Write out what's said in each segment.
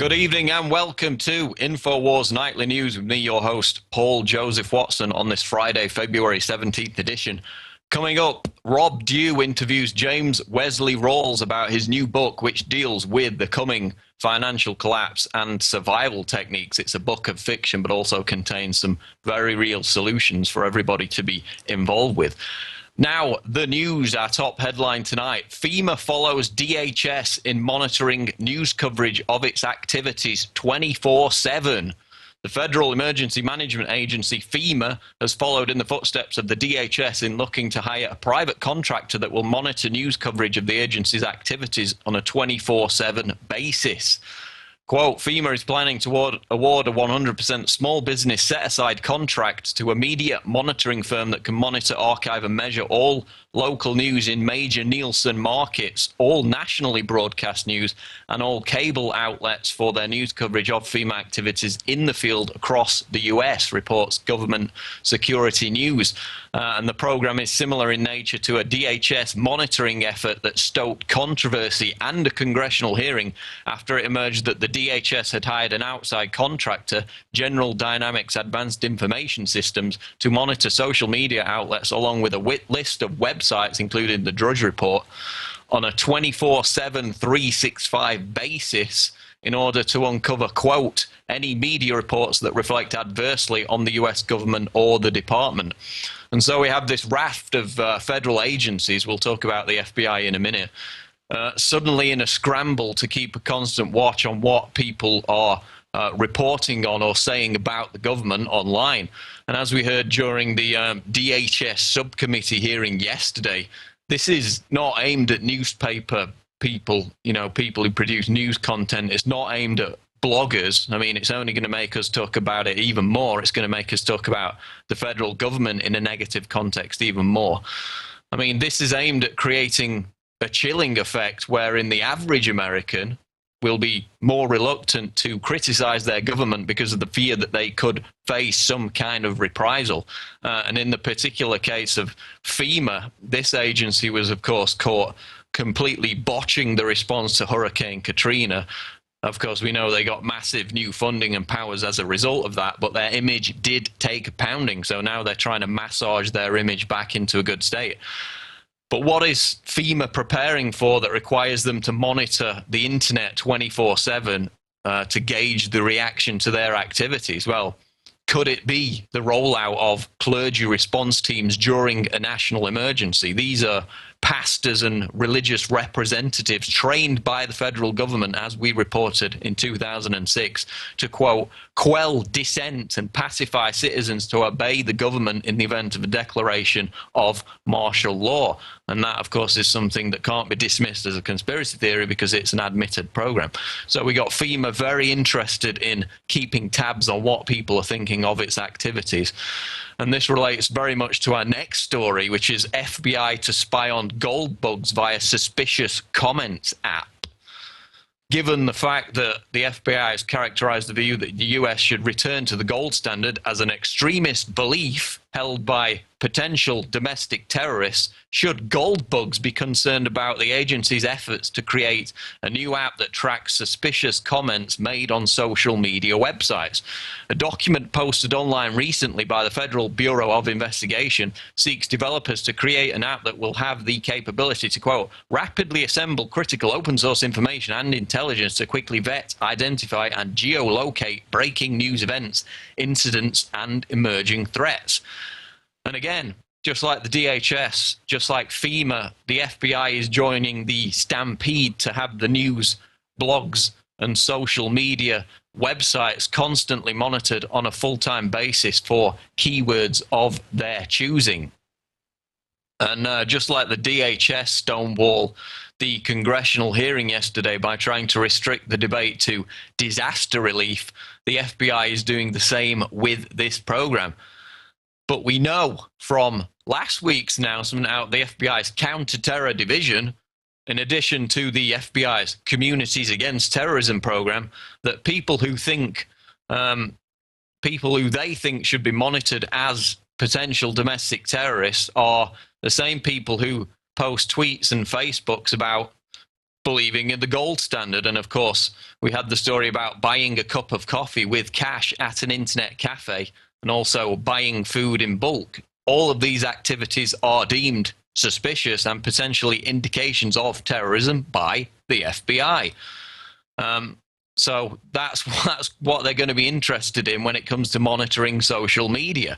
Good evening and welcome to InfoWars Nightly News with me, your host, Paul Joseph Watson, on this Friday, February 17th edition. Coming up, Rob Dew interviews James Wesley Rawles about his new book, which deals with the coming financial collapse and survival techniques. It's a book of fiction, but also contains some very real solutions for everybody to be involved with. Now, the news, our top headline tonight. FEMA follows DHS in monitoring news coverage of its activities 24/7. The Federal Emergency Management Agency, FEMA, has followed in the footsteps of the DHS in looking to hire a private contractor that will monitor news coverage of the agency's activities on a 24/7 basis. Quote, FEMA is planning to award a 100% small business set-aside contract to a media monitoring firm that can monitor, archive, and measure all local news in major Nielsen markets, all nationally broadcast news, and all cable outlets for their news coverage of FEMA activities in the field across the US, reports Government Security News. And the program is similar in nature to a DHS monitoring effort that stoked controversy and a congressional hearing after it emerged that the DHS had hired an outside contractor, General Dynamics Advanced Information Systems, to monitor social media outlets along with a list of websites, including the Drudge Report, on a 24/7, 365 basis in order to uncover, quote, any media reports that reflect adversely on the US government or the department. And so we have this raft of federal agencies, we'll talk about the FBI in a minute, suddenly in a scramble to keep a constant watch on what people are reporting on or saying about the government online. And as we heard during the DHS subcommittee hearing yesterday, this is not aimed at newspaper people, people who produce news content. It's not aimed at bloggers. I mean, it's only going to make us talk about it even more. It's going to make us talk about the federal government in a negative context even more. I mean, this is aimed at creating a chilling effect wherein the average American will be more reluctant to criticize their government because of the fear that they could face some kind of reprisal. And in the particular case of FEMA, this agency was, of course, caught completely botching the response to Hurricane Katrina. Of course, we know they got massive new funding and powers as a result of that, but their image did take a pounding. So now they're trying to massage their image back into a good state. But what is FEMA preparing for that requires them to monitor the internet 24/7 to gauge the reaction to their activities? Well, could it be the rollout of clergy response teams during a national emergency? These are pastors and religious representatives trained by the federal government, as we reported in 2006, to, quote, quell dissent and pacify citizens to obey the government in the event of a declaration of martial law. And that, of course, is something that can't be dismissed as a conspiracy theory because it's an admitted program. So we got FEMA very interested in keeping tabs on what people are thinking of its activities. And this relates very much to our next story, which is FBI to spy on gold bugs via suspicious comments app. Given the fact that the FBI has characterized the view that the US should return to the gold standard as an extremist belief held by potential domestic terrorists, should gold bugs be concerned about the agency's efforts to create a new app that tracks suspicious comments made on social media websites? A document posted online recently by the Federal Bureau of Investigation seeks developers to create an app that will have the capability to, quote, rapidly assemble critical open source information and intelligence to quickly vet, identify, and geolocate breaking news events, incidents, and emerging threats. And again, just like the DHS, just like FEMA, the FBI is joining the stampede to have the news, blogs, and social media websites constantly monitored on a full-time basis for keywords of their choosing. And just like the DHS stonewall the congressional hearing yesterday by trying to restrict the debate to disaster relief, the FBI is doing the same with this program. But we know from last week's announcement out the FBI's counter-terror division, in addition to the FBI's Communities Against Terrorism program, that people who they think should be monitored as potential domestic terrorists are the same people who post tweets and Facebooks about believing in the gold standard. And of course, we had the story about buying a cup of coffee with cash at an internet cafe and also buying food in bulk. All of these activities are deemed suspicious and potentially indications of terrorism by the FBI. So that's what they're going to be interested in when it comes to monitoring social media.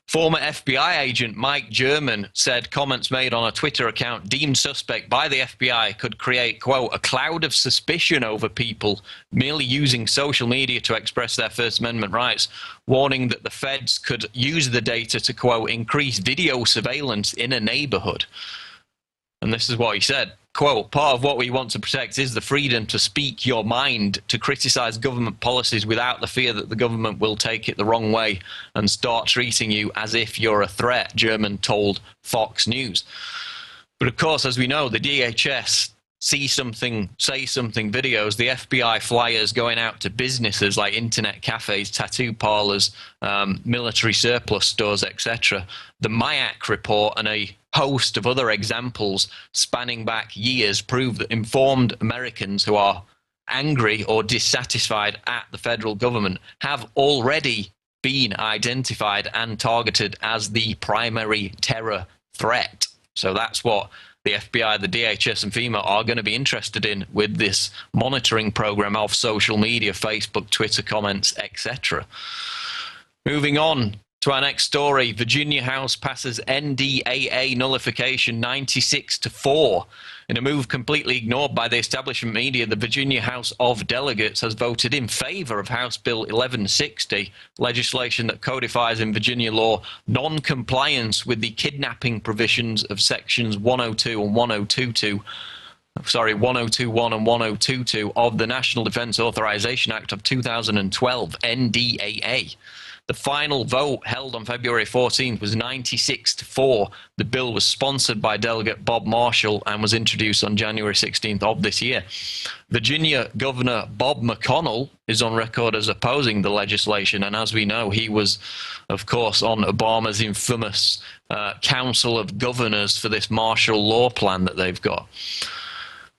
Former FBI agent Mike German said comments made on a Twitter account deemed suspect by the FBI could create, quote, a cloud of suspicion over people merely using social media to express their First Amendment rights, warning that the feds could use the data to, quote, increase video surveillance in a neighborhood. And this is what he said. Quote, part of what we want to protect is the freedom to speak your mind, to criticize government policies without the fear that the government will take it the wrong way and start treating you as if you're a threat, German told Fox News. But of course, as we know, the DHS see something, say something videos, the FBI flyers going out to businesses like internet cafes, tattoo parlors, military surplus stores, etc. The MIAC report and a host of other examples spanning back years prove that informed Americans who are angry or dissatisfied at the federal government have already been identified and targeted as the primary terror threat. So that's what the FBI, the DHS, and FEMA are going to be interested in with this monitoring program of social media, Facebook, Twitter comments, etc. Moving on to our next story, Virginia House passes NDAA nullification 96-4. In a move completely ignored by the establishment media, the Virginia House of Delegates has voted in favor of House Bill 1160, legislation that codifies in Virginia law non-compliance with the kidnapping provisions of sections 102 and 1022. 1021 and 1022 of the National Defense Authorization Act of 2012, NDAA. The final vote held on February 14th was 96-4. The bill was sponsored by Delegate Bob Marshall and was introduced on January 16th of this year. Virginia Governor Bob McConnell is on record as opposing the legislation, and as we know, he was, of course, on Obama's infamous Council of Governors for this martial law plan that they've got.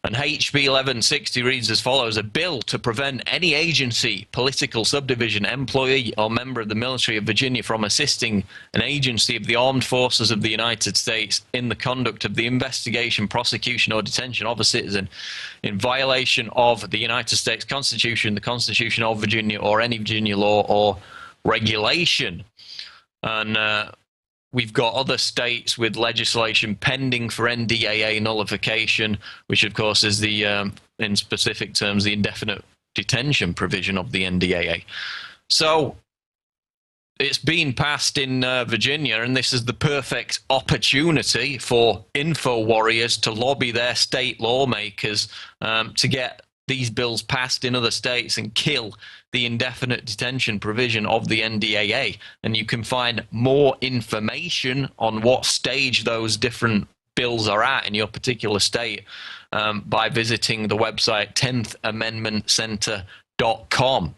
And HB 1160 reads as follows: a bill to prevent any agency, political subdivision, employee, or member of the military of Virginia from assisting an agency of the armed forces of the United States in the conduct of the investigation, prosecution, or detention of a citizen in violation of the United States Constitution, the Constitution of Virginia, or any Virginia law or regulation. And we've got other states with legislation pending for NDAA nullification, which of course is the, in specific terms, the indefinite detention provision of the NDAA. So it's been passed in Virginia, and this is the perfect opportunity for info warriors to lobby their state lawmakers to get these bills passed in other states and kill the indefinite detention provision of the NDAA. And you can find more information on what stage those different bills are at in your particular state by visiting the website 10thamendmentcenter.com.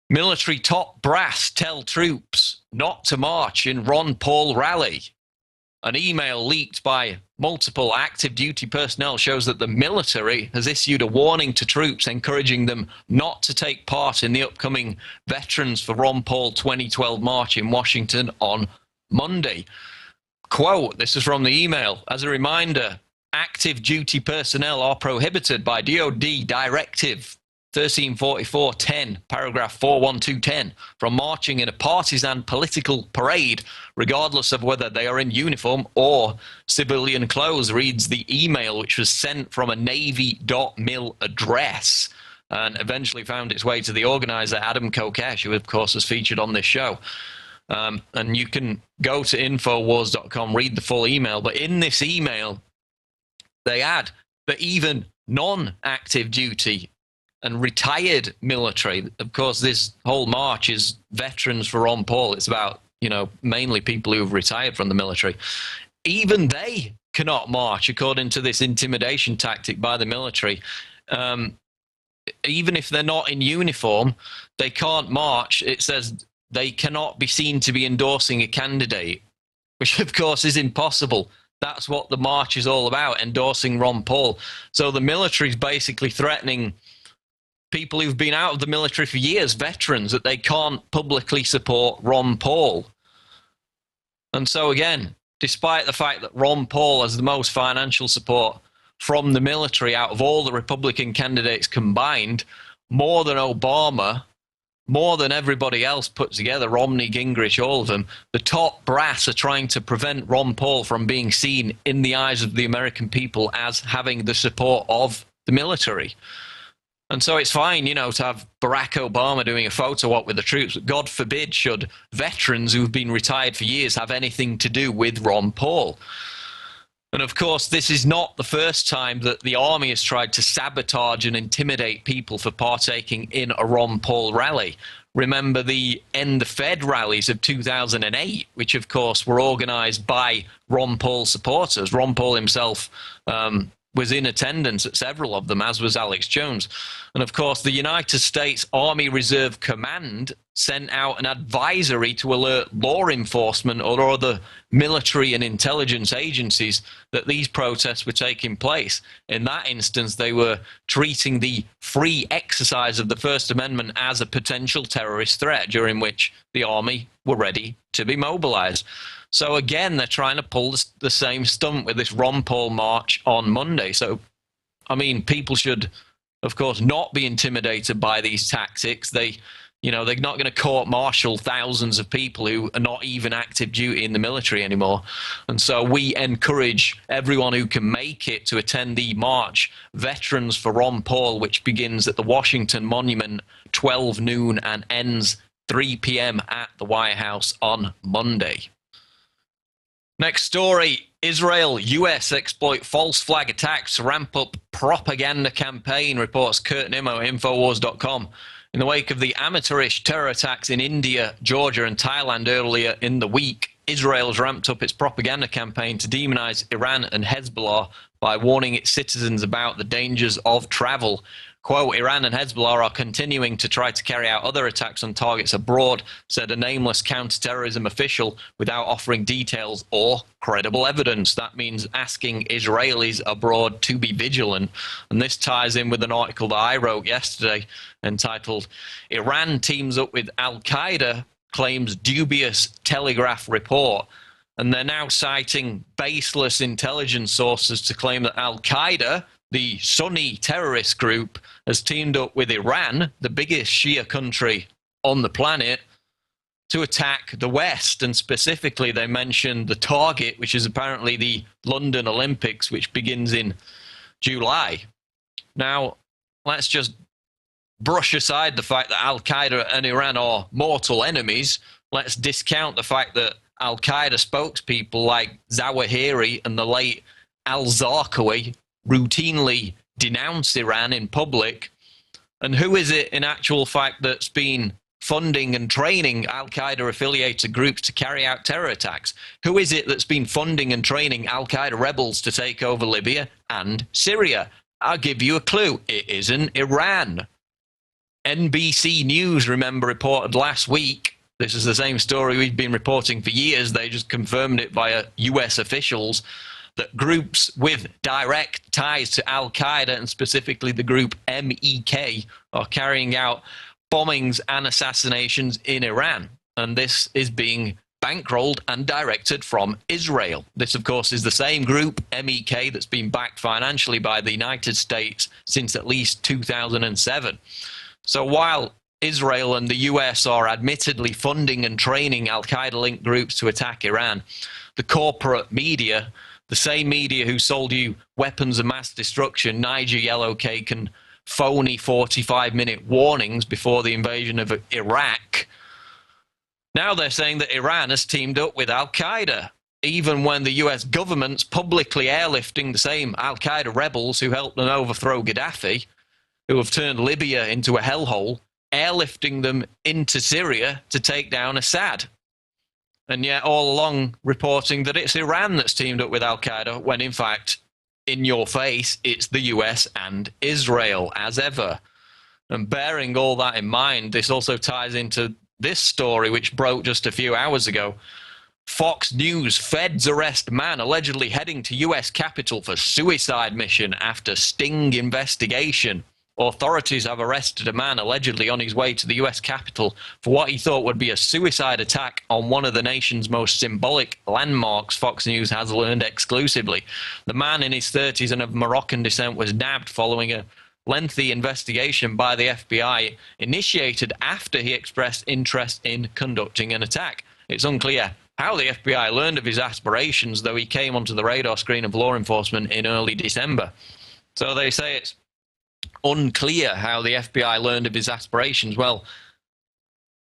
Military top brass tell troops not to march in Ron Paul rally. An email leaked by multiple active duty personnel shows that the military has issued a warning to troops encouraging them not to take part in the upcoming Veterans for Ron Paul 2012 march in Washington on Monday. Quote, this is from the email: as a reminder, active duty personnel are prohibited by DoD Directive 1344-10, paragraph 41210, from marching in a partisan political parade, regardless of whether they are in uniform or civilian clothes, reads the email, which was sent from a Navy.mil address and eventually found its way to the organizer, Adam Kokesh, who, of course, was featured on this show. And you can go to Infowars.com, read the full email. But in this email, they add that even non-active duty and retired military, of course, this whole march is Veterans for Ron Paul. It's about, you know, mainly people who have retired from the military. Even they cannot march, according to this intimidation tactic by the military. Even if they're not in uniform, they can't march. It says they cannot be seen to be endorsing a candidate, which, of course, is impossible. That's what the march is all about, endorsing Ron Paul. So the military is basically threatening people who've been out of the military for years, veterans, that they can't publicly support Ron Paul. And so again, despite the fact that Ron Paul has the most financial support from the military out of all the Republican candidates combined, more than Obama, more than everybody else put together, Romney, Gingrich, all of them, the top brass are trying to prevent Ron Paul from being seen in the eyes of the American people as having the support of the military. And so it's fine, to have Barack Obama doing a photo op with the troops. But God forbid should veterans who've been retired for years have anything to do with Ron Paul. And of course, this is not the first time that the army has tried to sabotage and intimidate people for partaking in a Ron Paul rally. Remember the End the Fed rallies of 2008, which of course were organized by Ron Paul supporters. Ron Paul himself was in attendance at several of them, as was Alex Jones. And of course, the United States Army Reserve Command sent out an advisory to alert law enforcement or other military and intelligence agencies that these protests were taking place. In that instance, they were treating the free exercise of the First Amendment as a potential terrorist threat, during which the army were ready to be mobilized. So again, they're trying to pull the same stunt with this Ron Paul march on Monday. So, I mean, people should, of course, not be intimidated by these tactics. They're not going to court-martial thousands of people who are not even active duty in the military anymore. And so we encourage everyone who can make it to attend the march, Veterans for Ron Paul, which begins at the Washington Monument 12 noon and ends 3 p.m. at the White House on Monday. Next story, Israel, US exploit false flag attacks to ramp up propaganda campaign, reports Kurt Nimmo, Infowars.com. In the wake of the amateurish terror attacks in India, Georgia and Thailand earlier in the week, Israel has ramped up its propaganda campaign to demonize Iran and Hezbollah by warning its citizens about the dangers of travel. Quote, Iran and Hezbollah are continuing to try to carry out other attacks on targets abroad, said a nameless counterterrorism official, without offering details or credible evidence. That means asking Israelis abroad to be vigilant. And this ties in with an article that I wrote yesterday entitled, Iran teams up with Al-Qaeda, claims dubious Telegraph report. And they're now citing baseless intelligence sources to claim that Al-Qaeda, the Sunni terrorist group, has teamed up with Iran, the biggest Shia country on the planet, to attack the West. And specifically, they mentioned the target, which is apparently the London Olympics, which begins in July. Now, let's just brush aside the fact that Al-Qaeda and Iran are mortal enemies. Let's discount the fact that Al-Qaeda spokespeople like Zawahiri and the late al-Zarqawi routinely denounce Iran in public. And who is it in actual fact that's been funding and training Al-Qaeda affiliated groups to carry out terror attacks? Who is it that's been funding and training Al-Qaeda rebels to take over Libya and Syria? I'll give you a clue. It isn't Iran. NBC News, remember, reported last week, this is the same story we've been reporting for years, they just confirmed it via US officials, that groups with direct ties to Al-Qaeda, and specifically the group MEK, are carrying out bombings and assassinations in Iran. And this is being bankrolled and directed from Israel. This, of course, is the same group, MEK, that's been backed financially by the United States since at least 2007. So while Israel and the US are admittedly funding and training Al-Qaeda-linked groups to attack Iran, the corporate media, the same media who sold you weapons of mass destruction, Niger Yellow Cake, and phony 45-minute warnings before the invasion of Iraq, now they're saying that Iran has teamed up with Al-Qaeda, even when the US government's publicly airlifting the same Al-Qaeda rebels who helped them overthrow Gaddafi, who have turned Libya into a hellhole, airlifting them into Syria to take down Assad. And yet all along reporting that it's Iran that's teamed up with Al-Qaeda, when in fact, in your face, it's the US and Israel, as ever. And bearing all that in mind, this also ties into this story, which broke just a few hours ago. Fox News, feds arrest man allegedly heading to U.S. Capitol for suicide mission after sting investigation. Authorities have arrested a man allegedly on his way to the U.S. Capitol for what he thought would be a suicide attack on one of the nation's most symbolic landmarks, Fox News has learned exclusively. The man in his 30s and of Moroccan descent was nabbed following a lengthy investigation by the FBI, initiated after he expressed interest in conducting an attack. It's unclear how the FBI learned of his aspirations, though he came onto the radar screen of law enforcement in early December. So they say it's unclear how the FBI learned of his aspirations. Well,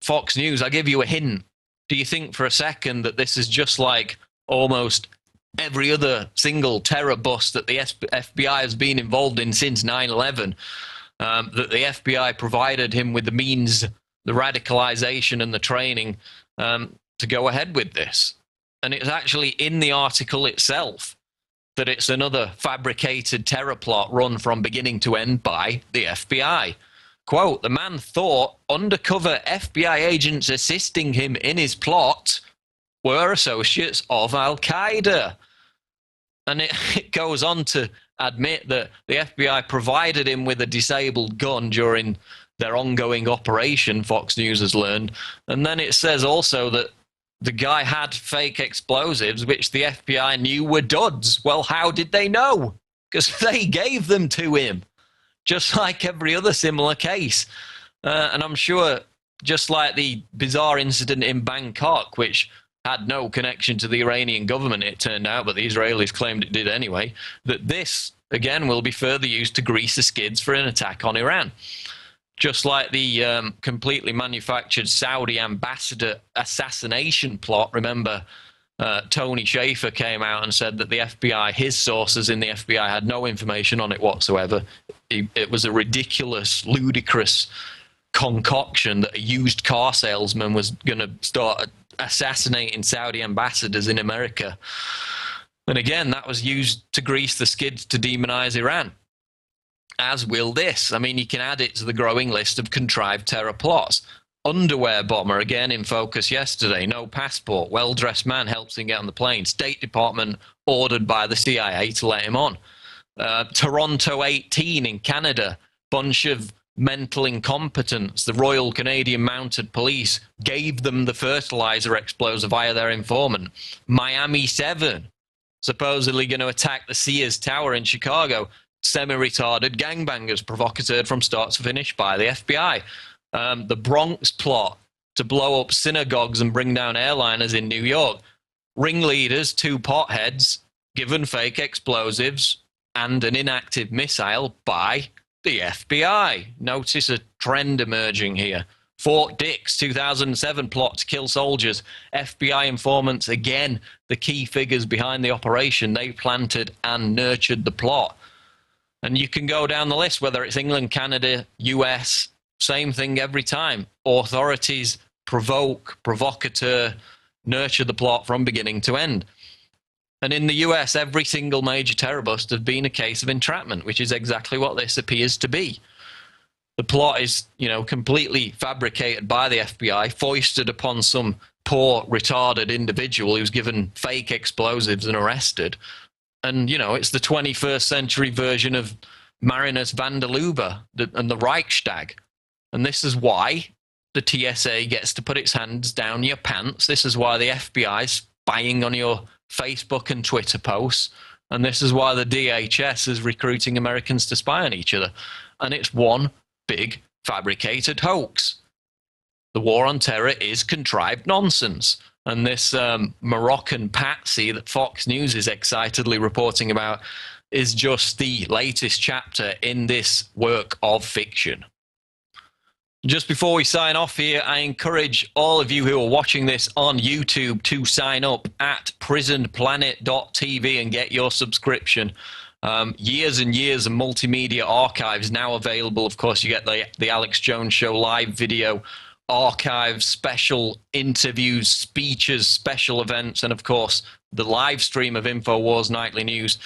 Fox News, I'll give you a hint. Do you think for a second that this is just like almost every other single terror bust that the FBI has been involved in since 9/11, that the FBI provided him with the means, the radicalization and the training to go ahead with this? And it's actually in the article itself that it's another fabricated terror plot run from beginning to end by the FBI. Quote, the man thought undercover FBI agents assisting him in his plot were associates of Al-Qaeda. And it goes on to admit that the FBI provided him with a disabled gun during their ongoing operation, Fox News has learned. And then it says also that the guy had fake explosives, which the FBI knew were duds. Well, how did they know? Because they gave them to him, just like every other similar case. And I'm sure, just like the bizarre incident in Bangkok, which had no connection to the Iranian government, it turned out, but the Israelis claimed it did anyway, that this, again, will be further used to grease the skids for an attack on Iran. Just like the completely manufactured Saudi ambassador assassination plot. Remember, Tony Shaffer came out and said that the FBI, his sources in the FBI, had no information on it whatsoever. It was a ridiculous, ludicrous concoction that a used car salesman was going to start assassinating Saudi ambassadors in America. And again, that was used to grease the skids to demonize Iran. As will this. I mean, you can add it to the growing list of contrived terror plots. Underwear bomber, again in focus yesterday. No passport. Well-dressed man helps him get on the plane. State Department ordered by the CIA to let him on. Toronto 18 in Canada. Bunch of mental incompetence. The Royal Canadian Mounted Police gave them the fertilizer explosive via their informant. Miami 7, supposedly going to attack the Sears Tower in Chicago. Semi-retarded gangbangers provocateured from start to finish by the FBI. The Bronx plot to blow up synagogues and bring down airliners in New York. Ringleaders, 2 potheads, given fake explosives and an inactive missile by the FBI. Notice a trend emerging here. Fort Dix, 2007 plot to kill soldiers. FBI informants, again, the key figures behind the operation. They planted and nurtured the plot. And you can go down the list, whether it's England, Canada, US, same thing every time. Authorities provoke, provocateur, nurture the plot from beginning to end. And in the US, every single major terror bust has been a case of entrapment, which is exactly what this appears to be. The plot is, completely fabricated by the FBI, foisted upon some poor, retarded individual who's given fake explosives and arrested. And, it's the 21st century version of Marinus van der Lubbe and the Reichstag. And this is why the TSA gets to put its hands down your pants. This is why the FBI is spying on your Facebook and Twitter posts. And this is why the DHS is recruiting Americans to spy on each other. And it's one big fabricated hoax. The war on terror is contrived nonsense. And this Moroccan patsy that Fox News is excitedly reporting about is just the latest chapter in this work of fiction. Just before we sign off here, I encourage all of you who are watching this on YouTube to sign up at prisonplanet.tv and get your subscription. Years and years of multimedia archives now available. Of course, you get the Alex Jones Show live video archives, special interviews, speeches, special events, and of course, the live stream of InfoWars Nightly News.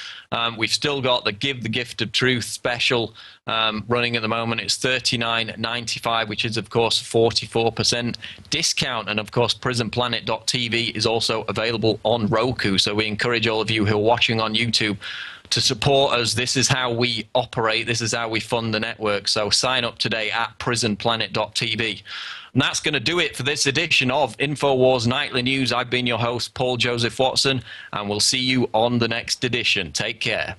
We've still got the Give the Gift of Truth special running at the moment. It's $39.95, which is, of course, 44% discount. And, of course, PrisonPlanet.tv is also available on Roku. So we encourage all of you who are watching on YouTube to support us. This is how we operate. This is how we fund the network. So sign up today at PrisonPlanet.tv. And that's going to do it for this edition of InfoWars Nightly News. I've been your host, Paul Joseph Watson, and we'll see you on the next edition. Take care.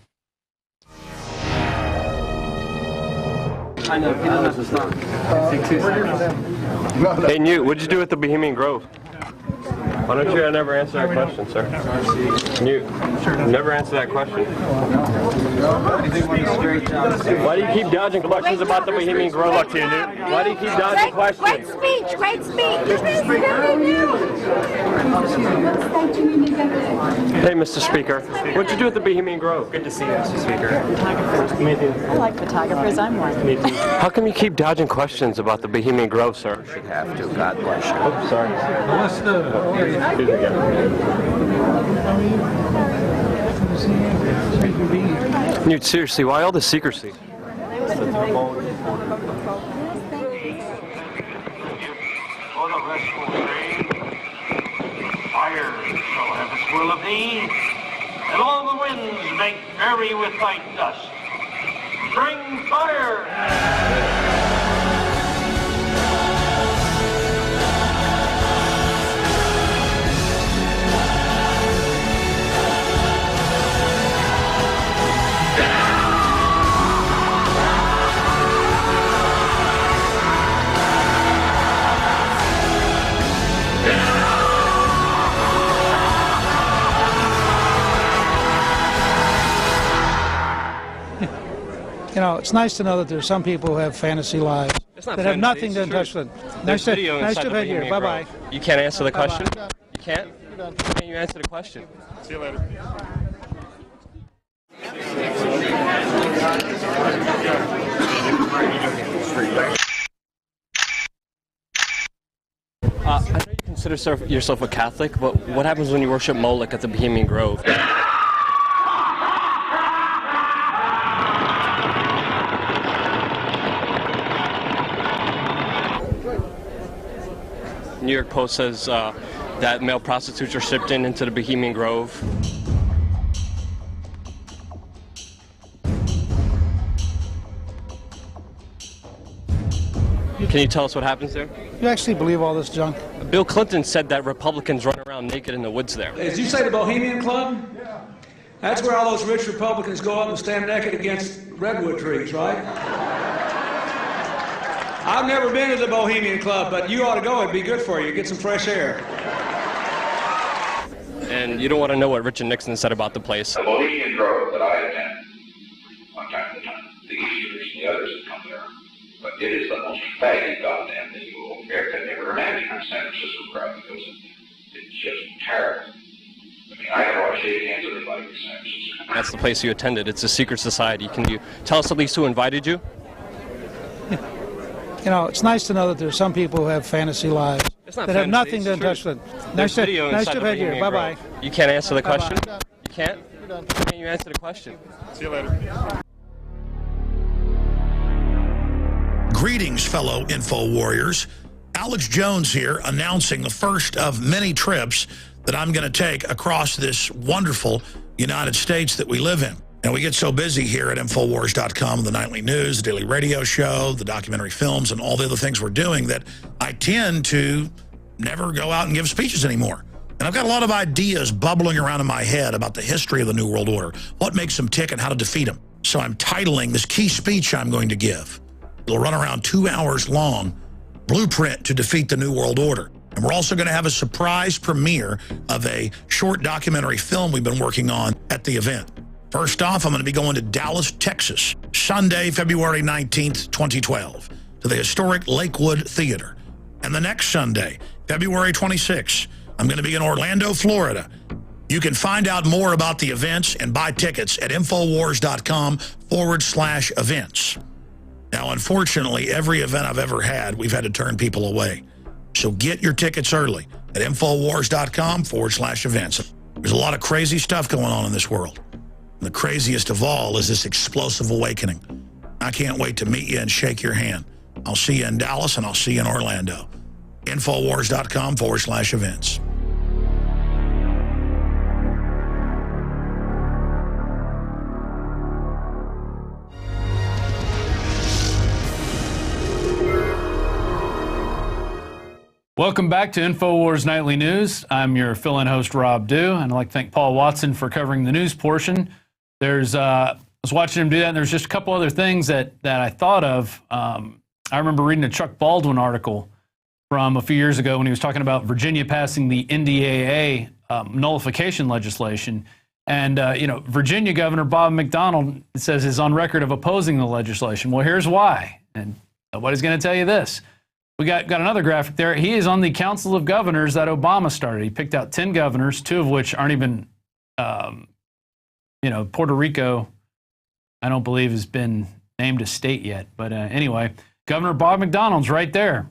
Hey, Newt, what'd you do at the Bohemian Grove? Why don't you never answer that question, sir? Newt, never answer that question. Why do you keep dodging questions about the Bohemian Grove? Luck to you, Newt. Why do you keep dodging questions? Great speech, great speech. Hey, Mr. Speaker, what'd you do at the Bohemian Grove? Good to see you, Mr. Speaker. I like photographers. I'm one. How come you keep dodging questions about the Bohemian Grove, sir? Should have to. God bless you. Oh, sorry. Excuse me again. Newt, seriously, why all the secrecy? Fire shall have its will of thee, and all the winds make merry with thy dust. Bring fire! You know, it's nice to know that there's some people who have fantasy lives that have nothing to touch with. Nice to have you here. Bye-bye. You can't answer the question? Bye-bye. You can't? Why can't you answer the question? See you later. I know you consider yourself a Catholic, but what happens when you worship Moloch at the Bohemian Grove? New York Post says that male prostitutes are shipped into the Bohemian Grove. Can you tell us what happens there? You actually believe all this junk? Bill Clinton said that Republicans run around naked in the woods there. As you say, the Bohemian Club? Yeah. That's where all those rich Republicans go up and stand naked against redwood trees, right? I've never been to the Bohemian Club, but you ought to go. It'd be good for you. Get some fresh air. And you don't want to know what Richard Nixon said about the place. The Bohemian Grove that I attend, one time at a time, the Easters and the others that come there, but it is the most faggy goddamn thing you could ever imagine. Our San Francisco crowd because it's just terrible. I mean, I never want to shake hands with anybody in San Francisco. That's the place you attended. It's a secret society. Can you tell us at least who invited you? You know, it's nice to know that there's some people who have fantasy lives that have nothing to touch with. Nice to have you here. Bye-bye. You can't answer the question? Bye-bye. You can't? Why can't you answer the question? See you later. Greetings, fellow Info Warriors. Alex Jones here, announcing the first of many trips that I'm going to take across this wonderful United States that we live in. And we get so busy here at Infowars.com, the nightly news, the daily radio show, the documentary films, and all the other things we're doing that I tend to never go out and give speeches anymore. And I've got a lot of ideas bubbling around in my head about the history of the New World Order, what makes them tick and how to defeat them. So I'm titling this key speech I'm going to give. It'll run around 2 hours long, Blueprint to Defeat the New World Order. And we're also going to have a surprise premiere of a short documentary film we've been working on at the event. First off, I'm going to be going to Dallas, Texas, Sunday, February 19th, 2012, to the historic Lakewood Theater. And the next Sunday, February 26th, I'm going to be in Orlando, Florida. You can find out more about the events and buy tickets at Infowars.com/events. Now, unfortunately, every event I've ever had, we've had to turn people away. So get your tickets early at Infowars.com/events. There's a lot of crazy stuff going on in this world. And the craziest of all is this explosive awakening. I can't wait to meet you and shake your hand. I'll see you in Dallas and I'll see you in Orlando. Infowars.com/events. Welcome back to InfoWars Nightly News. I'm your fill-in host, Rob Dew, and I'd like to thank Paul Watson for covering the news portion. I was watching him do that, and there's just a couple other things that I thought of. I remember reading a Chuck Baldwin article from a few years ago when he was talking about Virginia passing the NDAA nullification legislation. And, Virginia Governor Bob McDonnell says is on record of opposing the legislation. Well, here's why. And nobody's going to tell you this. We got another graphic there. He is on the Council of Governors that Obama started. He picked out 10 governors, 2 of which aren't even, Puerto Rico, I don't believe has been named a state yet. But anyway, Governor Bob McDonnell's right there.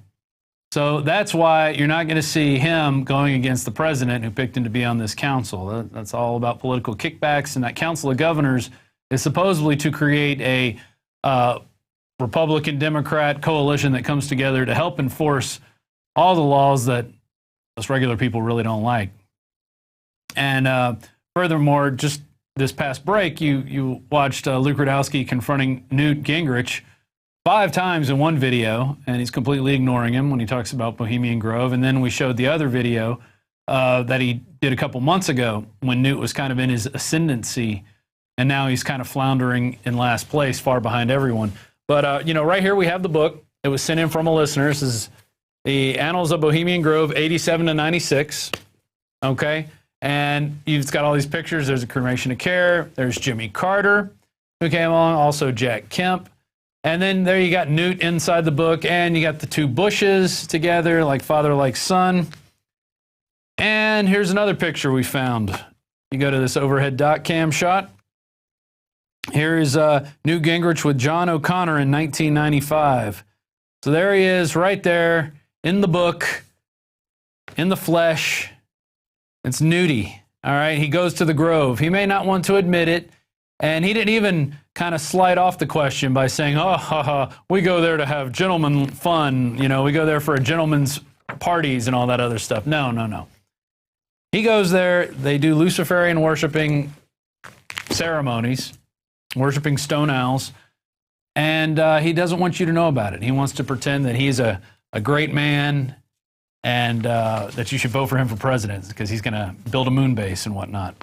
So that's why you're not going to see him going against the president who picked him to be on this council. That's all about political kickbacks. And that Council of Governors is supposedly to create a Republican-Democrat coalition that comes together to help enforce all the laws that us regular people really don't like. And furthermore, just this past break, you watched Luke Rudkowski confronting Newt Gingrich 5 times in one video, and he's completely ignoring him when he talks about Bohemian Grove. And then we showed the other video that he did a couple months ago when Newt was kind of in his ascendancy, and now he's kind of floundering in last place, far behind everyone. But, right here we have the book. It was sent in from a listener. This is the Annals of Bohemian Grove, 87 to 96. Okay? And it's got all these pictures. There's a cremation of care. There's Jimmy Carter, who came along. Also Jack Kemp. And then there you got Newt inside the book. And you got the 2 Bushes together, like father, like son. And here's another picture we found. You go to this overhead dot cam shot. Here is Newt Gingrich with John O'Connor in 1995. So there he is right there in the book, in the flesh. It's Newty, all right? He goes to the Grove. He may not want to admit it, and he didn't even kind of slide off the question by saying, we go there to have gentleman fun. We go there for a gentleman's parties and all that other stuff. No. He goes there. They do Luciferian worshiping ceremonies, worshiping stone owls, and he doesn't want you to know about it. He wants to pretend that he's a great man and that you should vote for him for president because he's going to build a moon base and whatnot.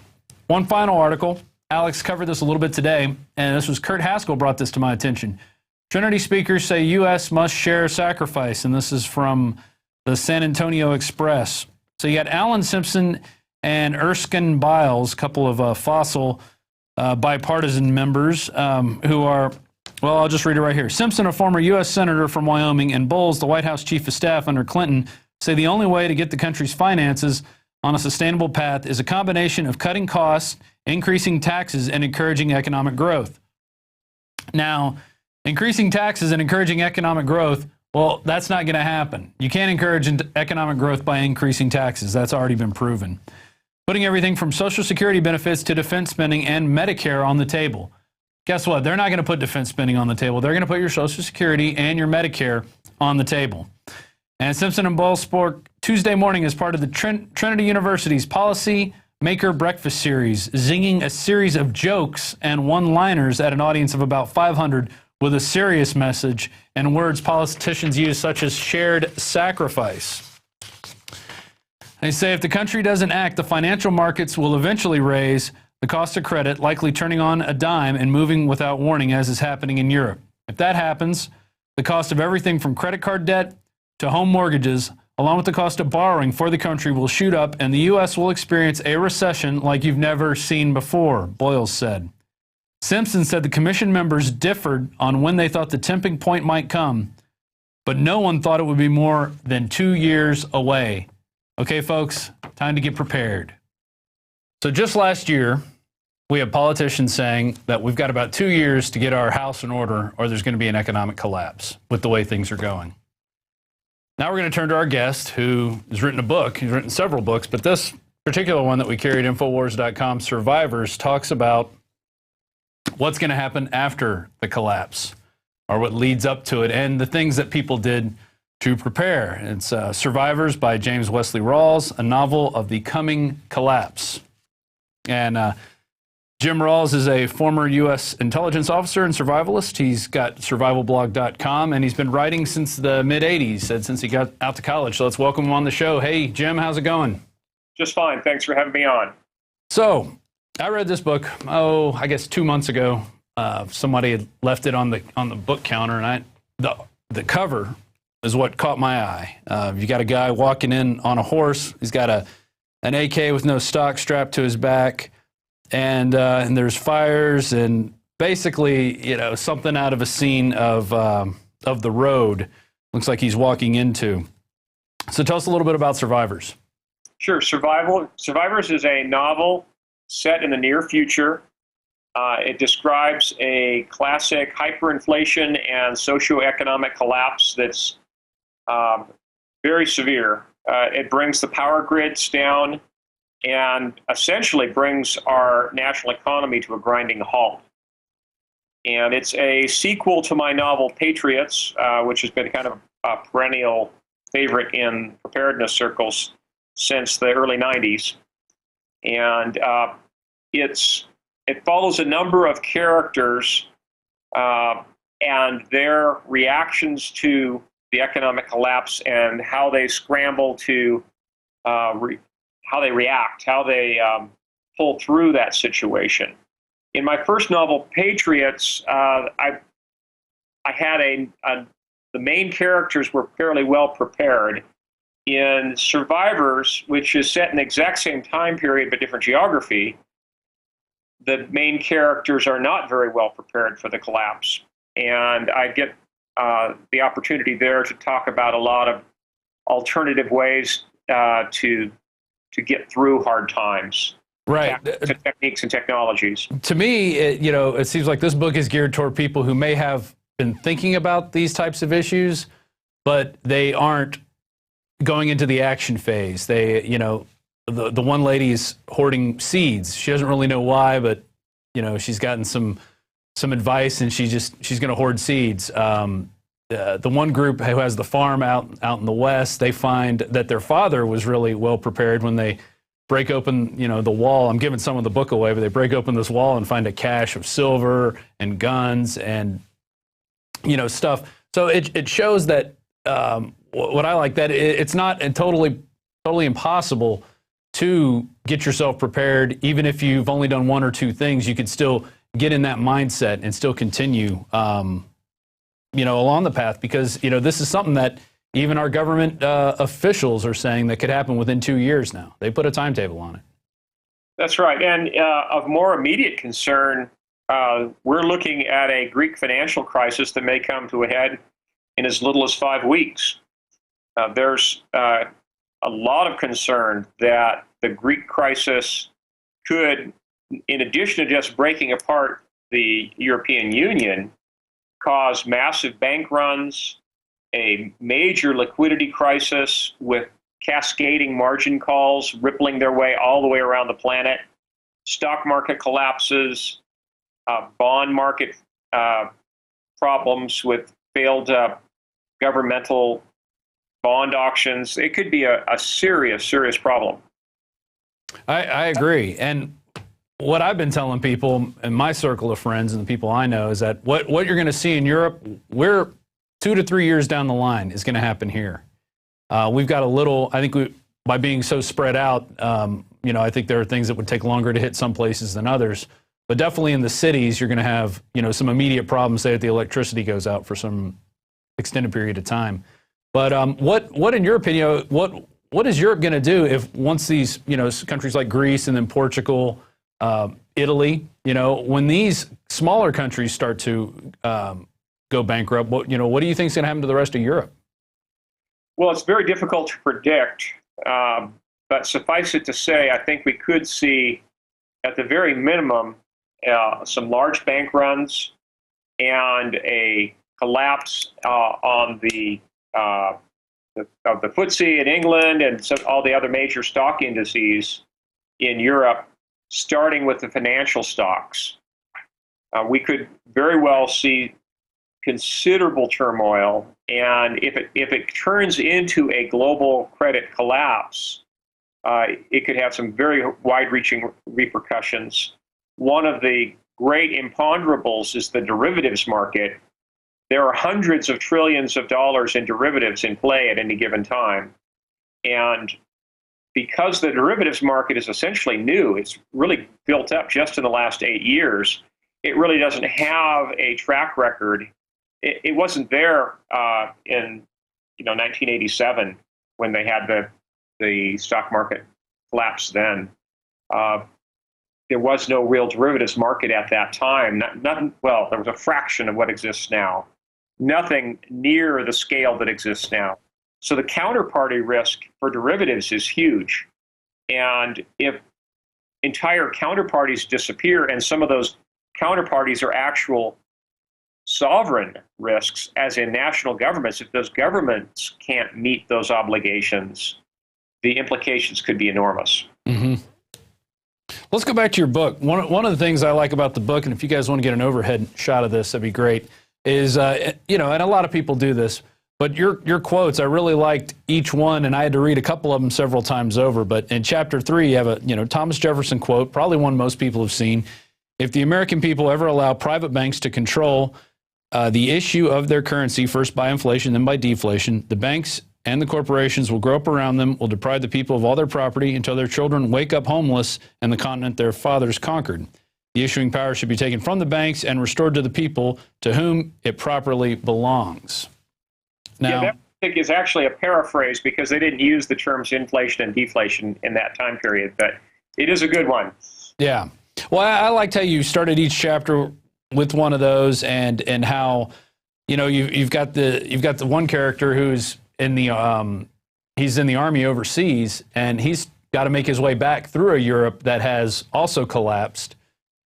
One final article. Alex covered this a little bit today, and this was Kurt Haskell brought this to my attention. Trinity speakers say U.S. must share sacrifice, and this is from the San Antonio Express. So you got Alan Simpson and Erskine Biles, a couple of fossil bipartisan members who are, well, I'll just read it right here. Simpson, a former U.S. Senator from Wyoming, and Bowles, the White House Chief of Staff under Clinton, say the only way to get the country's finances on a sustainable path is a combination of cutting costs, increasing taxes, and encouraging economic growth. Now, increasing taxes and encouraging economic growth, well, that's not going to happen. You can't encourage economic growth by increasing taxes. That's already been proven. Putting everything from Social Security benefits to defense spending and Medicare on the table. Guess what? They're not going to put defense spending on the table. They're going to put your Social Security and your Medicare on the table. And Simpson and Bowles spoke Tuesday morning as part of the Trinity University's Policy Maker Breakfast Series, zinging a series of jokes and one-liners at an audience of about 500 with a serious message and words politicians use such as shared sacrifice. They say if the country doesn't act, the financial markets will eventually raise the cost of credit, likely turning on a dime and moving without warning, as is happening in Europe. If that happens, the cost of everything from credit card debt to home mortgages, along with the cost of borrowing for the country, will shoot up, and the U.S. will experience a recession like you've never seen before, Boyles said. Simpson said the commission members differed on when they thought the tipping point might come, but no one thought it would be more than 2 years away. Okay, folks, time to get prepared. So just last year, we had politicians saying that we've got about 2 years to get our house in order or there's going to be an economic collapse with the way things are going. Now we're going to turn to our guest who has written a book. He's written several books, but this particular one that we carried, Infowars.com, Survivors, talks about what's going to happen after the collapse, or what leads up to it, and the things that people did to prepare. It's Survivors by James Wesley Rawles, a novel of the coming collapse. And Jim Rawles is a former U.S. intelligence officer and survivalist. He's got survivalblog.com, and he's been writing since the mid-'80s, since he got out to college. So let's welcome him on the show. Hey, Jim, how's it going? Just fine. Thanks for having me on. So I read this book, I guess 2 months ago. Somebody had left it on the book counter, and the cover is what caught my eye. You got a guy walking in on a horse. He's got an AK with no stock strapped to his back, and there's fires, and basically, something out of a scene of The Road. Looks like he's walking into. So tell us a little bit about Survivors. Sure. Survivors is a novel set in the near future. It describes a classic hyperinflation and socioeconomic collapse that's very severe. It brings the power grids down and essentially brings our national economy to a grinding halt. And it's a sequel to my novel Patriots, which has been kind of a perennial favorite in preparedness circles since the early 90s. And it follows a number of characters and their reactions to the economic collapse and how they scramble to how they react, how they pull through that situation. In my first novel, Patriots, I had the main characters were fairly well prepared. In Survivors, which is set in the exact same time period but different geography, the main characters are not very well prepared for the collapse. And I get the opportunity there to talk about a lot of alternative ways to get through hard times. Right. Techniques and technologies. To me, it seems like this book is geared toward people who may have been thinking about these types of issues, but they aren't going into the action phase. They, the one lady is hoarding seeds. She doesn't really know why, but she's gotten some advice, and she's going to hoard seeds. The one group who has the farm out in the West, they find that their father was really well prepared when they break open, the wall. I'm giving some of the book away, but they break open this wall and find a cache of silver and guns and stuff. So it shows that what I like, that it's not totally impossible to get yourself prepared. Even if you've only done one or two things, you could still get in that mindset and still continue, along the path, because, this is something that even our government officials are saying that could happen within 2 years now. They put a timetable on it. That's right. And of more immediate concern, we're looking at a Greek financial crisis that may come to a head in as little as 5 weeks. There's a lot of concern that the Greek crisis could, in addition to just breaking apart the European Union, cause massive bank runs, a major liquidity crisis with cascading margin calls rippling their way all the way around the planet, stock market collapses, bond market problems with failed governmental bond auctions. It could be a serious problem. I agree. And what I've been telling people in my circle of friends and the people I know is that what you're going to see in Europe, we're 2 to 3 years down the line is going to happen here. We've got I think by being so spread out, I think there are things that would take longer to hit some places than others. But definitely in the cities, you're going to have, some immediate problems, say, if the electricity goes out for some extended period of time. But what in your opinion, what is Europe going to do if once these, countries like Greece and then Portugal, Italy, when these smaller countries start to go bankrupt, what do you think is going to happen to the rest of Europe? Well, it's very difficult to predict, but suffice it to say, I think we could see, at the very minimum, some large bank runs and a collapse on the FTSE in England and all the other major stock indices in Europe, starting with the financial stocks. We could very well see considerable turmoil, and if it turns into a global credit collapse, it could have some very wide-reaching repercussions. One of the great imponderables is the derivatives market. There are hundreds of trillions of dollars in derivatives in play at any given time, and because the derivatives market is essentially new, it's really built up just in the last 8 years. It really doesn't have a track record. It wasn't there in 1987 when they had the stock market collapse. Then there was no real derivatives market at that time. Well, there was a fraction of what exists now. Nothing near the scale that exists now. So the counterparty risk for derivatives is huge. And if entire counterparties disappear, and some of those counterparties are actual sovereign risks, as in national governments, if those governments can't meet those obligations, the implications could be enormous. Mm-hmm. Let's go back to your book. One of the things I like about the book, and if you guys want to get an overhead shot of this, that'd be great, is, and a lot of people do this, but your quotes, I really liked each one, and I had to read a couple of them several times over. But in chapter 3, you have a Thomas Jefferson quote, probably one most people have seen. If the American people ever allow private banks to control the issue of their currency, first by inflation, then by deflation, the banks and the corporations will grow up around them, will deprive the people of all their property until their children wake up homeless and the continent their fathers conquered. The issuing power should be taken from the banks and restored to the people to whom it properly belongs. Now, that I think is actually a paraphrase because they didn't use the terms inflation and deflation in that time period, but it is a good one. Yeah. Well, I liked how you started each chapter with one of those, and how, you've got the one character who's in the he's in the army overseas, and he's got to make his way back through a Europe that has also collapsed,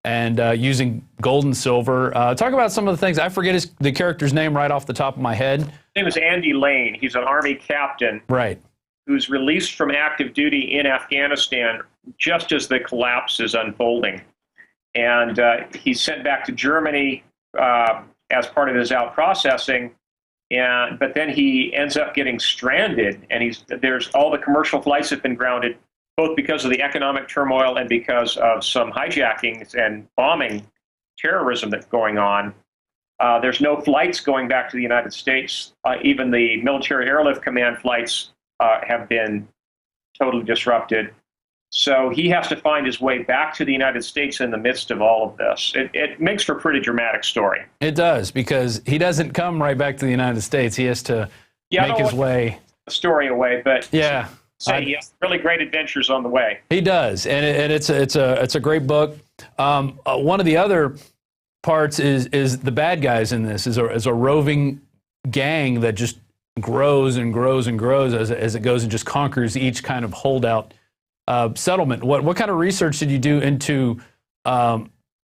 and using gold and silver. Talk about some of the things. I forget the character's name right off the top of my head. His name is Andy Lane. He's an Army captain, right, who's released from active duty in Afghanistan just as the collapse is unfolding. And he's sent back to Germany as part of his out processing. But then he ends up getting stranded, and there's all the commercial flights have been grounded, both because of the economic turmoil and because of some hijackings and bombing terrorism that's going on. There's no flights going back to the United States. Even the military airlift command flights have been totally disrupted. So he has to find his way back to the United States in the midst of all of this. It makes for a pretty dramatic story. It does, because he doesn't come right back to the United States. He has to make his way. The story away, but yeah, he has really great adventures on the way. He does, and it's a great book. One of the other parts is the bad guys in this is a roving gang that just grows and grows and grows as it goes and just conquers each kind of holdout settlement. What kind of research did you do into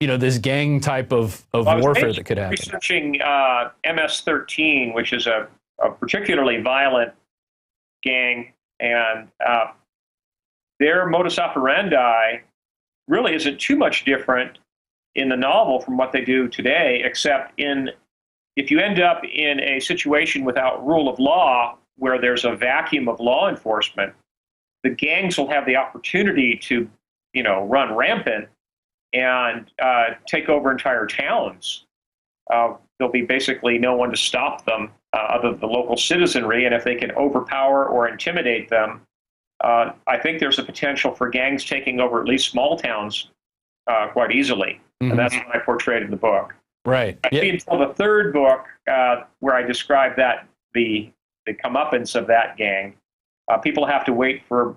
this gang type of warfare that could happen? Researching MS-13, which is a particularly violent gang, and their modus operandi really isn't too much different in the novel from what they do today, except if you end up in a situation without rule of law, where there's a vacuum of law enforcement, the gangs will have the opportunity to, run rampant and take over entire towns. There'll be basically no one to stop them other than the local citizenry, and if they can overpower or intimidate them, I think there's a potential for gangs taking over at least small towns quite easily, and that's what I portrayed in the book. Right. Until the third book, where I describe the comeuppance of that gang. People have to wait for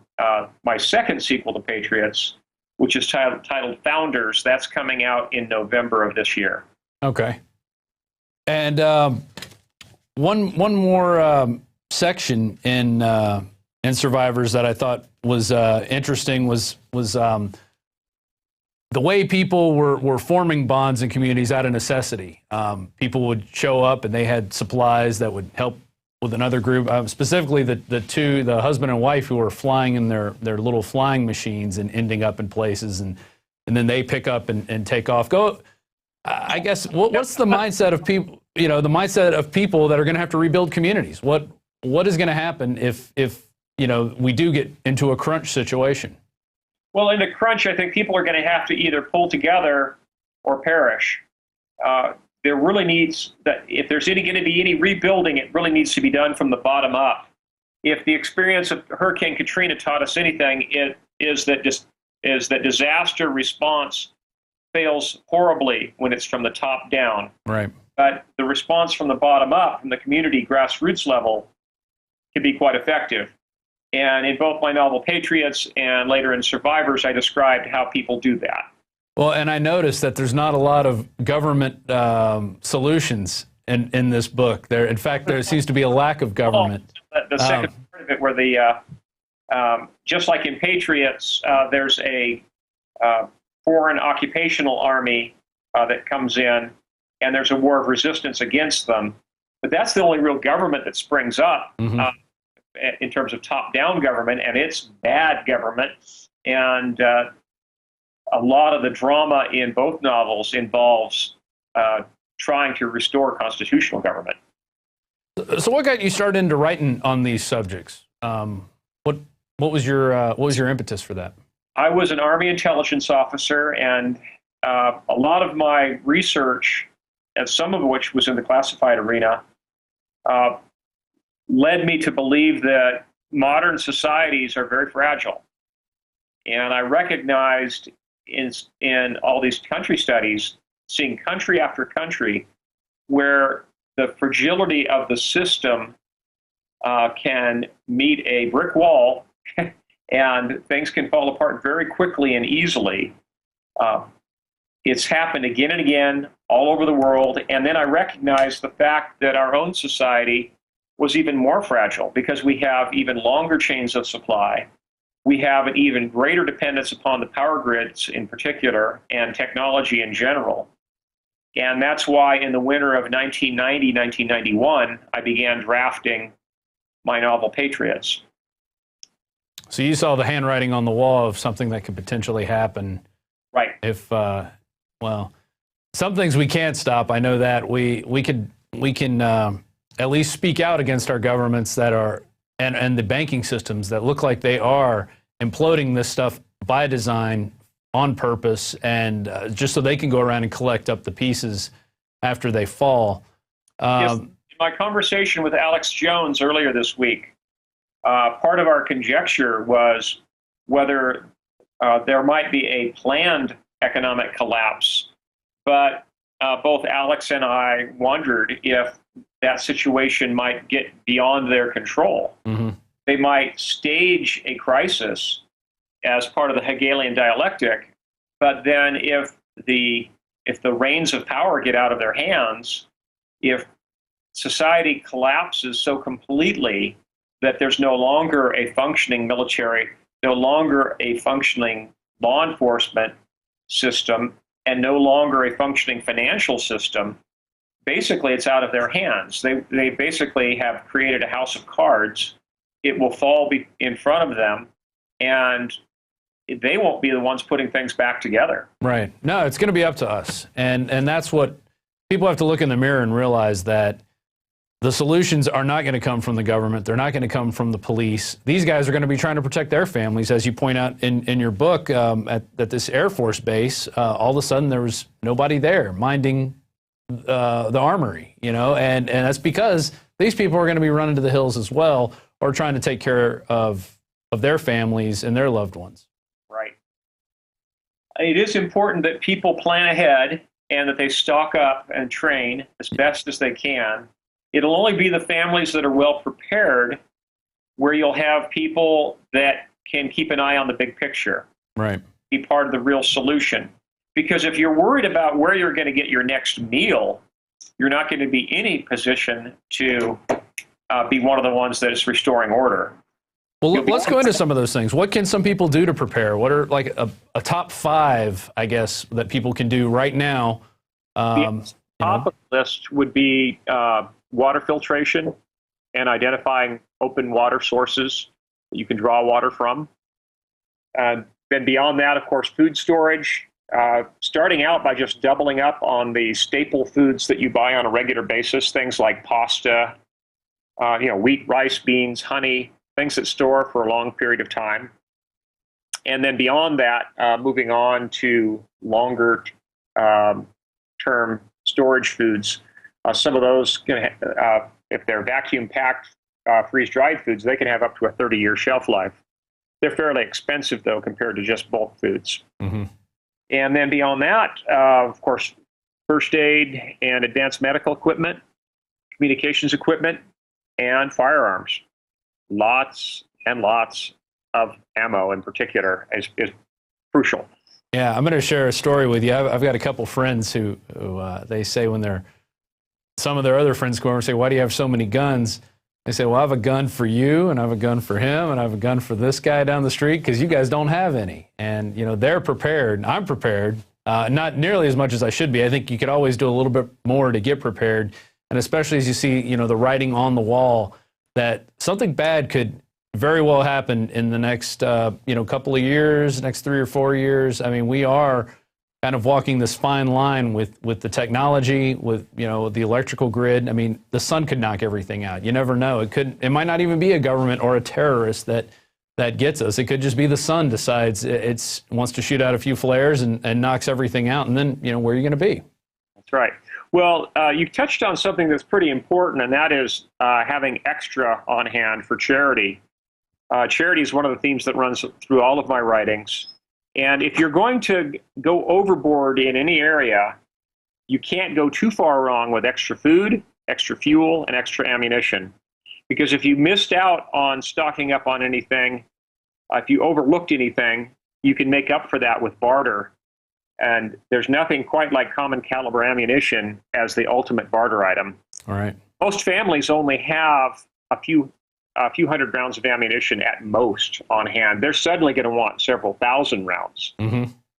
my second sequel to Patriots, which is titled Founders. That's coming out in November of this year. Okay. And one more section in Survivors that I thought was interesting was the way people were forming bonds in communities out of necessity. People would show up and they had supplies that would help with another group, specifically the husband and wife who were flying in their little flying machines and ending up in places, and then they pick up and take off. I guess what's the mindset of people? The mindset of people that are going to have to rebuild communities. What is going to happen if we do get into a crunch situation? Well, in the crunch, I think people are going to have to either pull together or perish. There really needs that. If there's going to be any rebuilding, it really needs to be done from the bottom up. If the experience of Hurricane Katrina taught us anything, it is that disaster response fails horribly when it's from the top down. Right. But the response from the bottom up, from the community grassroots level, can be quite effective. And in both my novel Patriots and later in Survivors, I described how people do that. Well, and I noticed that there's not a lot of government solutions in this book. In fact, there seems to be a lack of government. The second part of it, where just like in Patriots, there's a foreign occupational army that comes in, and there's a war of resistance against them. But that's the only real government that springs up in terms of top-down government, and it's bad government. And a lot of the drama in both novels involves trying to restore constitutional government. So, what got you started into writing on these subjects? What was your impetus for that? I was an Army intelligence officer, and a lot of my research, and some of which was in the classified arena, led me to believe that modern societies are very fragile. And I recognized in all these country studies, seeing country after country, where the fragility of the system can meet a brick wall and things can fall apart very quickly and easily. It's happened again and again all over the world. And then I recognized the fact that our own society was even more fragile because we have even longer chains of supply. We have an even greater dependence upon the power grids in particular and technology in general. And that's why in the winter of 1990, 1991, I began drafting my novel Patriots. So you saw the handwriting on the wall of something that could potentially happen. Right. If, well, some things we can't stop. I know that we can at least speak out against our governments that are, and the banking systems that look like they are imploding this stuff by design, on purpose, and just so they can go around and collect up the pieces after they fall. Yes, in my conversation with Alex Jones earlier this week, part of our conjecture was whether there might be a planned economic collapse, but both Alex and I wondered if that situation might get beyond their control. Mm-hmm. They might stage a crisis as part of the Hegelian dialectic, but then if the reins of power get out of their hands, if society collapses so completely that there's no longer a functioning military, no longer a functioning law enforcement system, and no longer a functioning financial system, basically it's out of their hands. They basically have created a house of cards. It will fall in front of them, and they won't be the ones putting things back together. Right. No, it's going to be up to us. And that's what people have to look in the mirror and realize, that the solutions are not going to come from the government. They're not going to come from the police. These guys are going to be trying to protect their families. As you point out in your book, at this Air Force base, all of a sudden there was nobody there minding the armory, and that's because these people are going to be running to the hills as well, or trying to take care of their families and their loved ones. Right. It is important that people plan ahead and that they stock up and train as best as they can. It'll only be the families that are well prepared where you'll have people that can keep an eye on the big picture. Right. Be part of the real solution. Because if you're worried about where you're going to get your next meal, you're not going to be in any position to be one of the ones that is restoring order. Well, let's go into some of those things. What can some people do to prepare? What are like a top 5, I guess, that people can do right now? The top of the list would be water filtration. and identifying open water sources that you can draw water from. Then beyond that, of course, food storage, starting out by just doubling up on the staple foods that you buy on a regular basis, things like pasta, wheat, rice, beans, honey, things that store for a long period of time. And then beyond that, moving on to longer term storage foods. Some of those, if they're vacuum-packed, freeze-dried foods, they can have up to a 30-year shelf life. They're fairly expensive, though, compared to just bulk foods. Mm-hmm. And then beyond that, of course, first aid and advanced medical equipment, communications equipment, and firearms. Lots and lots of ammo in particular is crucial. Yeah, I'm going to share a story with you. I've got a couple friends who they say when some of their other friends go over and say, why do you have so many guns? They say, well, I have a gun for you, and I have a gun for him, and I have a gun for this guy down the street, because you guys don't have any. And, they're prepared. I'm prepared, not nearly as much as I should be. I think you could always do a little bit more to get prepared, and especially as you see, the writing on the wall that something bad could very well happen in the next, couple of years, next 3 or 4 years. I mean, we are kind of walking this fine line with the technology, with, the electrical grid. I mean, the sun could knock everything out. You never know. It might not even be a government or a terrorist that gets us. It could just be the sun decides it wants to shoot out a few flares and knocks everything out. And then, where are you going to be? That's right. Well, you've touched on something that's pretty important, and that is having extra on hand for charity. Charity is one of the themes that runs through all of my writings. And if you're going to go overboard in any area, you can't go too far wrong with extra food, extra fuel, and extra ammunition. Because if you missed out on stocking up on anything, if you overlooked anything, you can make up for that with barter. And there's nothing quite like common caliber ammunition as the ultimate barter item. All right. Most families only have a few hundred rounds of ammunition at most on hand. They're suddenly going to want several thousand rounds,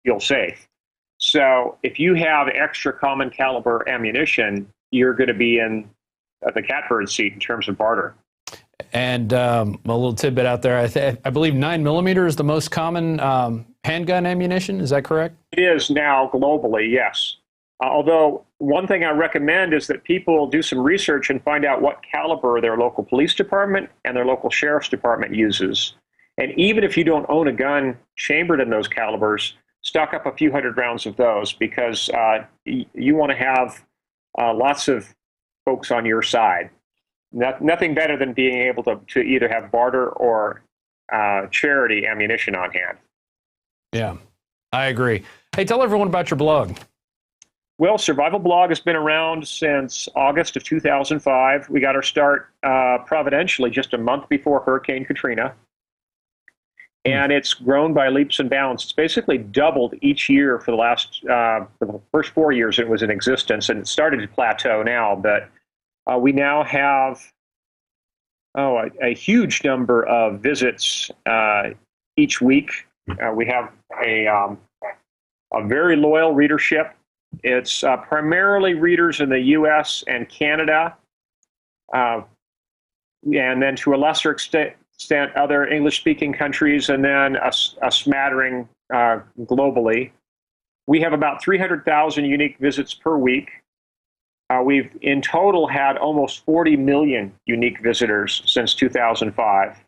feel safe. So if you have extra common caliber ammunition, you're going to be in the catbird seat in terms of barter. And a little tidbit out there, I believe 9mm is the most common handgun ammunition. Is that correct? It is now globally, yes. Although one thing I recommend is that people do some research and find out what caliber their local police department and their local sheriff's department uses. And even if you don't own a gun chambered in those calibers, stock up a few hundred rounds of those, because you want to have lots of folks on your side. Nothing better than being able to either have barter or charity ammunition on hand. Yeah, I agree. Hey, tell everyone about your blog. Well, Survival Blog has been around since August of 2005. We got our start providentially just a month before Hurricane Katrina. And it's grown by leaps and bounds. It's basically doubled each year for the first 4 years it was in existence, and it started to plateau now. But we now have a huge number of visits each week. We have a very loyal readership. It's primarily readers in the U.S. and Canada, and then to a lesser extent other English-speaking countries, and then a smattering globally. We have about 300,000 unique visits per week. We've in total had almost 40 million unique visitors since 2005.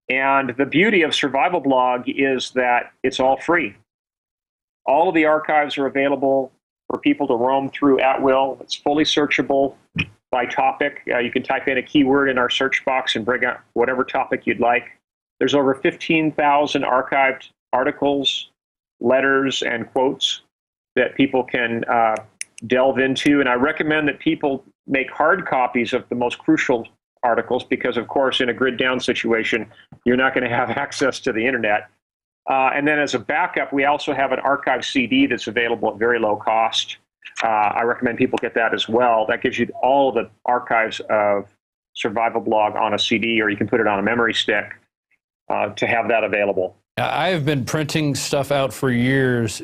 And the beauty of Survival Blog is that it's all free. All of the archives are available for people to roam through at will. It's fully searchable by topic. You can type in a keyword in our search box and bring up whatever topic you'd like. There's over 15,000 archived articles, letters, and quotes that people can delve into. And I recommend that people make hard copies of the most crucial articles because, of course, in a grid down situation, you're not going to have access to the internet. And then as a backup, we also have an archive CD that's available at very low cost. I recommend people get that as well. That gives you all of the archives of Survival Blog on a CD, or you can put it on a memory stick to have that available. I have been printing stuff out for years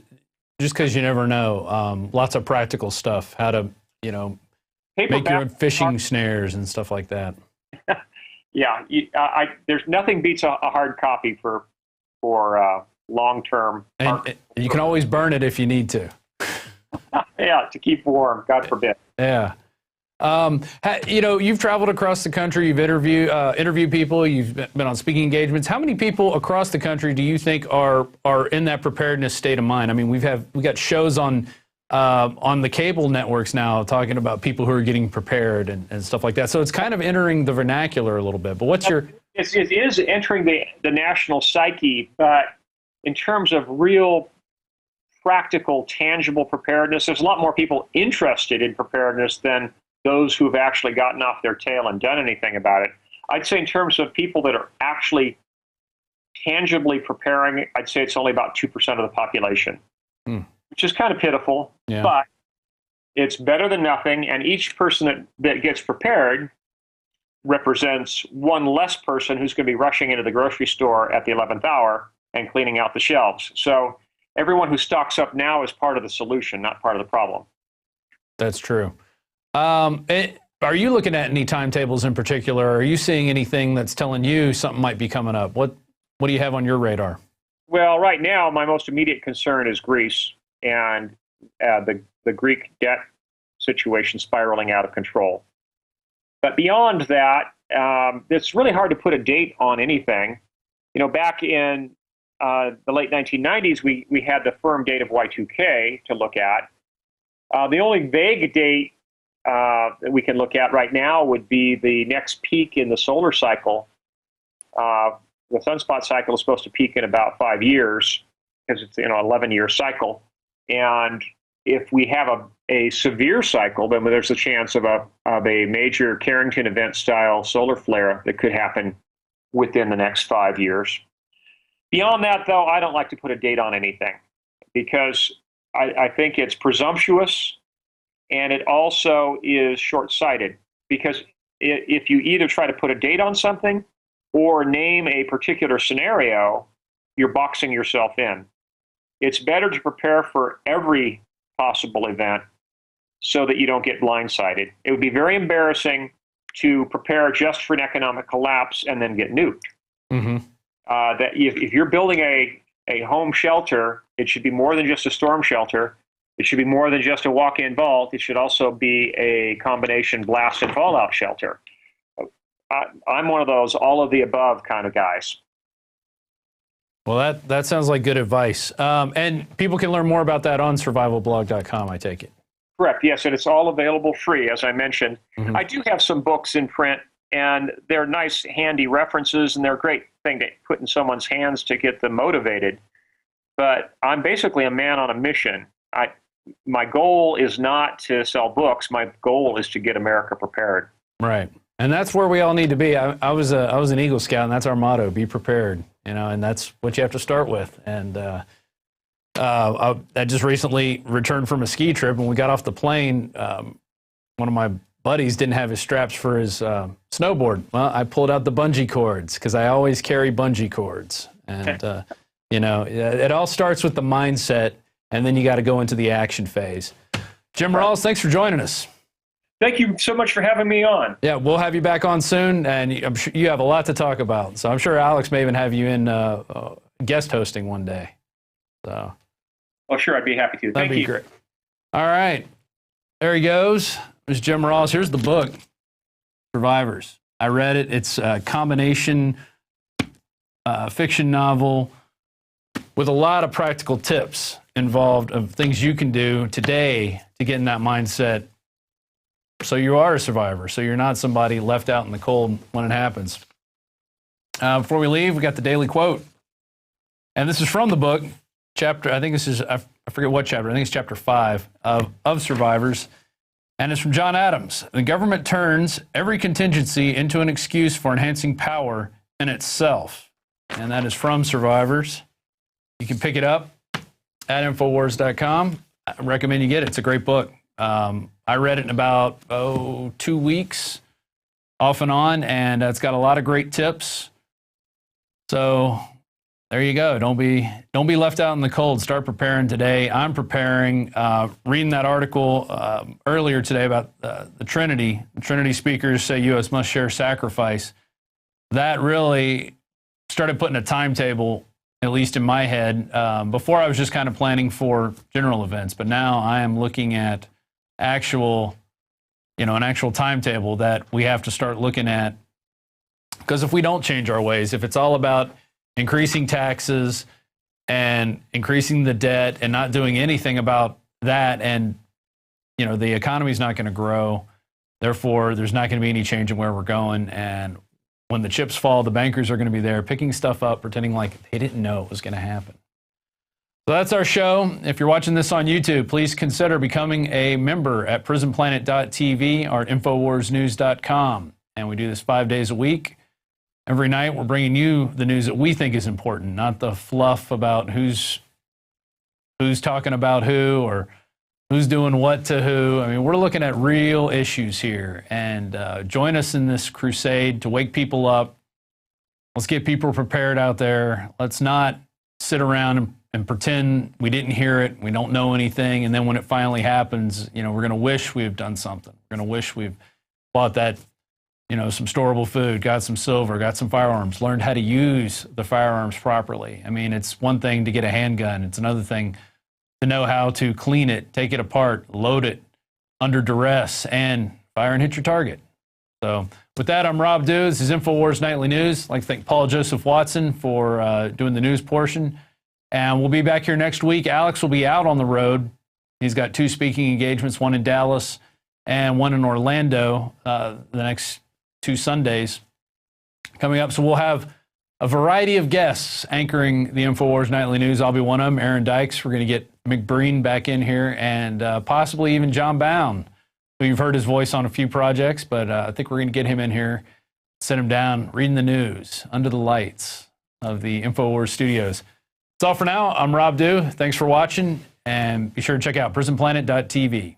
just because you never know. Lots of practical stuff, how to, make your own fishing snares and stuff like that. Yeah, there's nothing beats a hard copy for long-term. And you can always burn it if you need to. Yeah, to keep warm, God forbid. Yeah. You've traveled across the country. You've interviewed people. You've been on speaking engagements. How many people across the country do you think are in that preparedness state of mind? I mean, we got shows on the cable networks now talking about people who are getting prepared and stuff like that. So it's kind of entering the vernacular a little bit. But what's your? It is entering the national psyche, but in terms of real practical, tangible preparedness, there's a lot more people interested in preparedness than those who've actually gotten off their tail and done anything about it. I'd say in terms of people that are actually tangibly preparing, I'd say it's only about 2% of the population, which is kind of pitiful, but it's better than nothing. And each person that gets prepared represents one less person who's going to be rushing into the grocery store at the 11th hour and cleaning out the shelves. So everyone who stocks up now is part of the solution, not part of the problem. That's true. Are you looking at any timetables in particular? Are you seeing anything that's telling you something might be coming up? What do you have on your radar? Well, right now, my most immediate concern is Greece and the Greek debt situation spiraling out of control. But beyond that, it's really hard to put a date on anything. You know, back in the late 1990s, we had the firm date of Y2K to look at. The only vague date that we can look at right now would be the next peak in the solar cycle. The sunspot cycle is supposed to peak in about 5 years because it's an 11-year cycle. And if we have a severe cycle, then there's a chance of a major Carrington event style solar flare that could happen within the next 5 years. Beyond that, though, I don't like to put a date on anything because I think it's presumptuous. And it also is short-sighted because if you either try to put a date on something or name a particular scenario, you're boxing yourself in. It's better to prepare for every possible event so that you don't get blindsided. It would be very embarrassing to prepare just for an economic collapse and then get nuked. Mm-hmm. That if you're building a home shelter, it should be more than just a storm shelter. It should be more than just a walk-in vault. It should also be a combination blast and fallout shelter. I'm one of those all of the above kind of guys. Well, that sounds like good advice. And people can learn more about that on survivalblog.com, I take it. Correct, yes, and it's all available free, as I mentioned. Mm-hmm. I do have some books in print, and they're nice, handy references, and they're a great thing to put in someone's hands to get them motivated. But I'm basically a man on a mission. My goal is not to sell books. My goal is to get America prepared. Right. And that's where we all need to be. I was an Eagle Scout, and that's our motto, be prepared, and that's what you have to start with. And I just recently returned from a ski trip, and we got off the plane. One of my buddies didn't have his straps for his snowboard. Well, I pulled out the bungee cords because I always carry bungee cords. And, it all starts with the mindset, and then you got to go into the action phase. Jim Rawls, thanks for joining us. Thank you so much for having me on. Yeah, we'll have you back on soon, and I'm sure you have a lot to talk about. So I'm sure Alex may even have you in guest hosting one day. So. Well, sure, I'd be happy to. That'd be great. All right, there he goes. There's Jim Rawls. Here's the book, Survivors. I read it. It's a combination fiction novel with a lot of practical tips involved of things you can do today to get in that mindset so you are a survivor, so you're not somebody left out in the cold when it happens. Before we leave, we got the daily quote. And this is from the book, chapter, I think this is, I forget what chapter, I think it's chapter 5 of Survivors. And it's from John Adams. The government turns every contingency into an excuse for enhancing power in itself. And that is from Survivors. You can pick it up at Infowars.com. I recommend you get it. It's a great book. I read it in about 2 weeks, off and on, and it's got a lot of great tips. So there you go. Don't be left out in the cold. Start preparing today. I'm preparing. Reading that article earlier today about the Trinity. The Trinity speakers say U.S. must share sacrifice. That really started putting a timetable, at least in my head. Before I was just kind of planning for general events, but now I am looking at an actual timetable that we have to start looking at. Because if we don't change our ways, if it's all about increasing taxes and increasing the debt and not doing anything about that, and the economy's not going to grow, therefore there's not going to be any change in where we're going. And when the chips fall, the bankers are going to be there picking stuff up, pretending like they didn't know it was going to happen. So that's our show. If you're watching this on YouTube, please consider becoming a member at prisonplanet.tv or at InfoWarsNews.com. And we do this 5 days a week. Every night we're bringing you the news that we think is important, not the fluff about who's talking about who or who's doing what to who. I mean, we're looking at real issues here. And join us in this crusade to wake people up. Let's get people prepared out there. Let's not sit around and pretend we didn't hear it, we don't know anything, and then when it finally happens, we're going to wish we've done something. We're going to wish we've bought that, some storable food, got some silver, got some firearms, learned how to use the firearms properly. I mean, it's one thing to get a handgun. It's another thing to know how to clean it, take it apart, load it under duress, and fire and hit your target. So with that, I'm Rob Dew. This is InfoWars Nightly News. I'd like to thank Paul Joseph Watson for doing the news portion. And we'll be back here next week. Alex will be out on the road. He's got 2 speaking engagements, one in Dallas and one in Orlando the next 2 Sundays coming up. So we'll have a variety of guests anchoring the InfoWars Nightly News. I'll be one of them, Aaron Dykes. We're going to get McBreen back in here and possibly even John Bound, who you've heard his voice on a few projects, but I think we're going to get him in here, sit him down, reading the news under the lights of the InfoWars studios. That's all for now. I'm Rob Dew. Thanks for watching, and be sure to check out prisonplanet.tv.